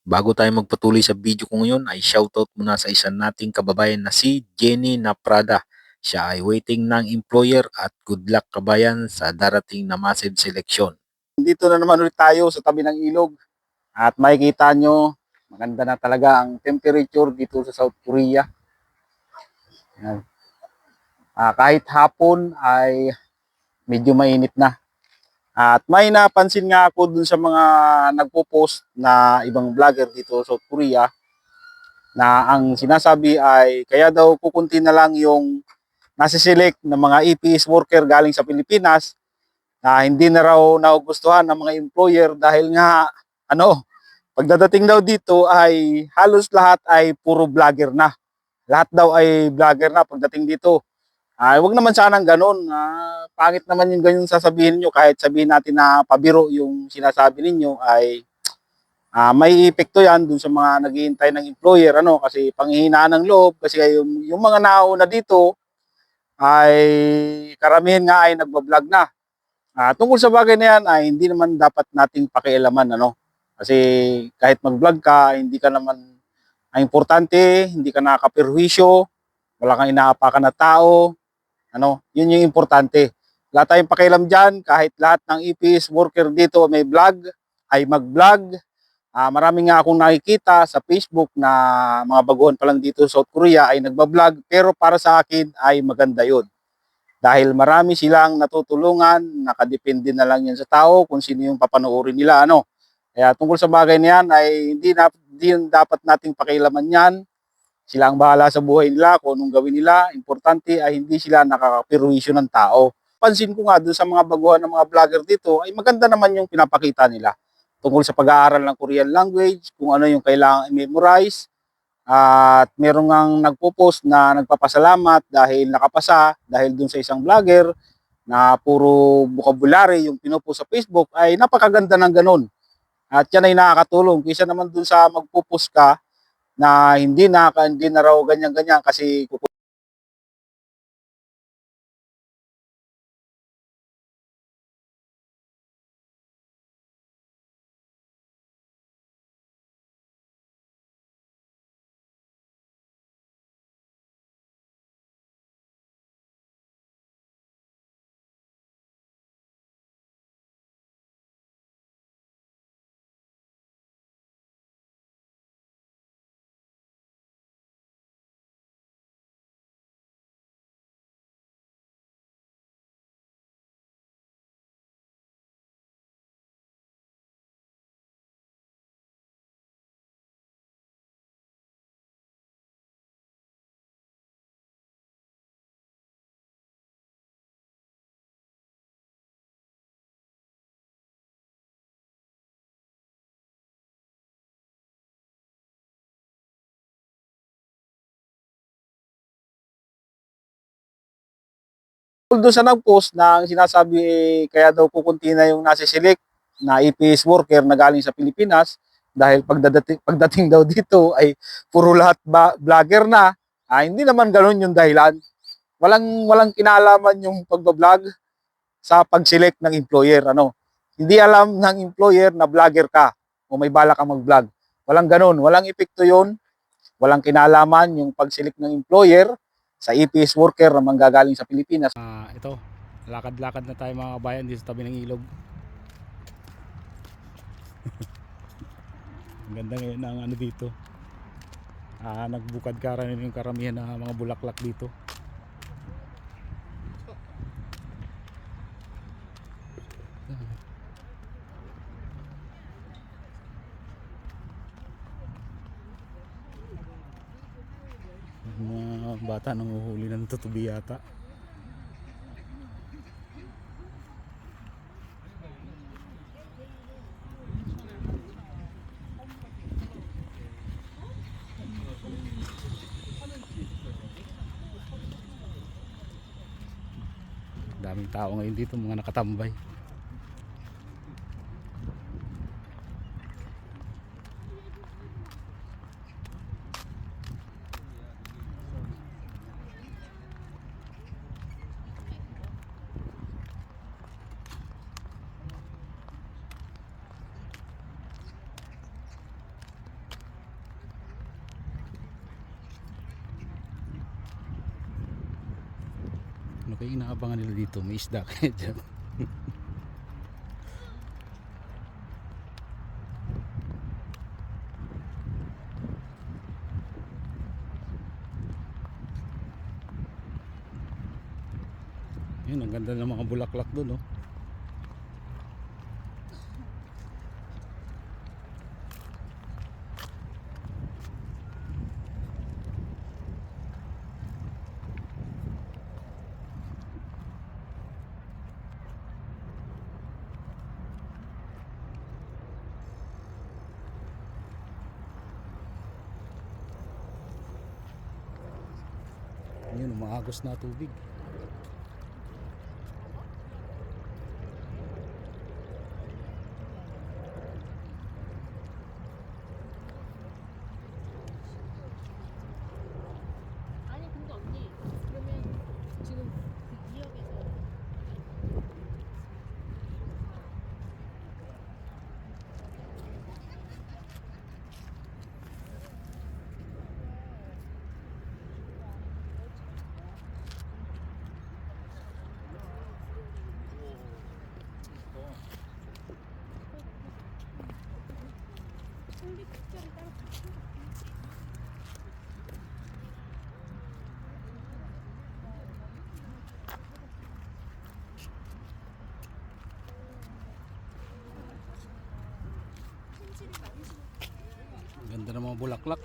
Bago tayo magpatuloy sa video ko ngayon ay shoutout muna sa isa nating kababayan na si Jenny Naprada. Siya ay waiting ng employer at good luck kabayan sa darating na massive selection. Dito na naman ulit tayo sa tabi ng ilog at makikita nyo maganda na talaga ang temperature dito sa South Korea. Yan. Kahit hapon ay medyo mainit na. At may napansin nga ako dun sa mga nagpo-post na ibang vlogger dito sa South Korea na ang sinasabi ay kaya daw kukunti na lang yung nasiselect ng mga EPS worker galing sa Pilipinas na hindi na raw nagugustuhan ng mga employer dahil nga pagdadating daw dito ay halos lahat ay puro vlogger na. Lahat daw ay vlogger na pagdating dito. Ay wag naman sanang ganun. Pangit naman yung ganyan sasabihin niyo kahit sabihin natin na pabiro yung sinasabi ninyo ay may epekto yan dun sa mga naghihintay ng employer kasi panghihinaan ng loob kasi yung mga nauna dito ay karamihan nga ay nagba-vlog na. Tungkol sa bagay na yan ay hindi naman dapat nating pakialaman kasi kahit mag-vlog ka hindi ka naman ang importante hindi ka nakakaperwisyo, wala kang inaapakan na tao, yun yung importante. Wala tayong pakialam dyan kahit lahat ng EPS worker dito may vlog ay mag-vlog. Marami nga akong nakikita sa Facebook na mga baguhan pa lang dito sa South Korea ay nagba-vlog pero para sa akin ay maganda yun. Dahil marami silang natutulungan, nakadepende na lang yan sa tao kung sino yung papanoorin nila. Kaya tungkol sa bagay na yan ay hindi dapat nating pakialaman yan. Sila ang bahala sa buhay nila kung anong gawin nila. Importante ay hindi sila nakakapirwisyo ng tao. Pansin ko nga doon sa mga baguhan ng mga vlogger dito ay maganda naman yung pinapakita nila tungkol sa pag-aaral ng Korean language, kung ano yung kailangan i-memorize. At meron ngang nagpo-post na nagpapasalamat dahil nakapasa dahil dun sa isang vlogger na puro vocabulary yung pinupost sa Facebook ay napakaganda ng ganun. At yan ay nakakatulong kaysa naman dun sa magpo-post ka na hindi na raw ganyan-ganyan kasi doon sa nag-post na ang sinasabi kaya daw kukunti na yung nasiselect na EPS worker na galing sa Pilipinas dahil pagdating daw dito ay puro lahat vlogger na. Hindi naman ganoon yung dahilan. Walang kinalaman yung pagba-vlog sa pag-select ng employer. Hindi alam ng employer na vlogger ka o may balak kang mag-vlog. Walang ganoon, walang epekto yon, walang kinalaman yung pag-select ng employer sa EPS worker na manggagaling sa Pilipinas. Ito, lakad-lakad na tayo mga kabayan dito sa tabi ng ilog. Ang ganda ngayon ng dito. Nagbukad ka rin yung karamihan ng mga bulaklak dito. Mga bata nanguhuli ng tutubi yata. Daming tao ngayon dito, mga nakatambay. Kaya inaabangan nila dito, may isda kaya dyan. Yun, ang ganda ng mga bulaklak doon, oh. Yun, umaagos na tubig. 아니 근데 언니 그러면 지금 그 2억에서 청계피자를 따로 같이 Ang ganda ng mga bulaklak.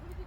그게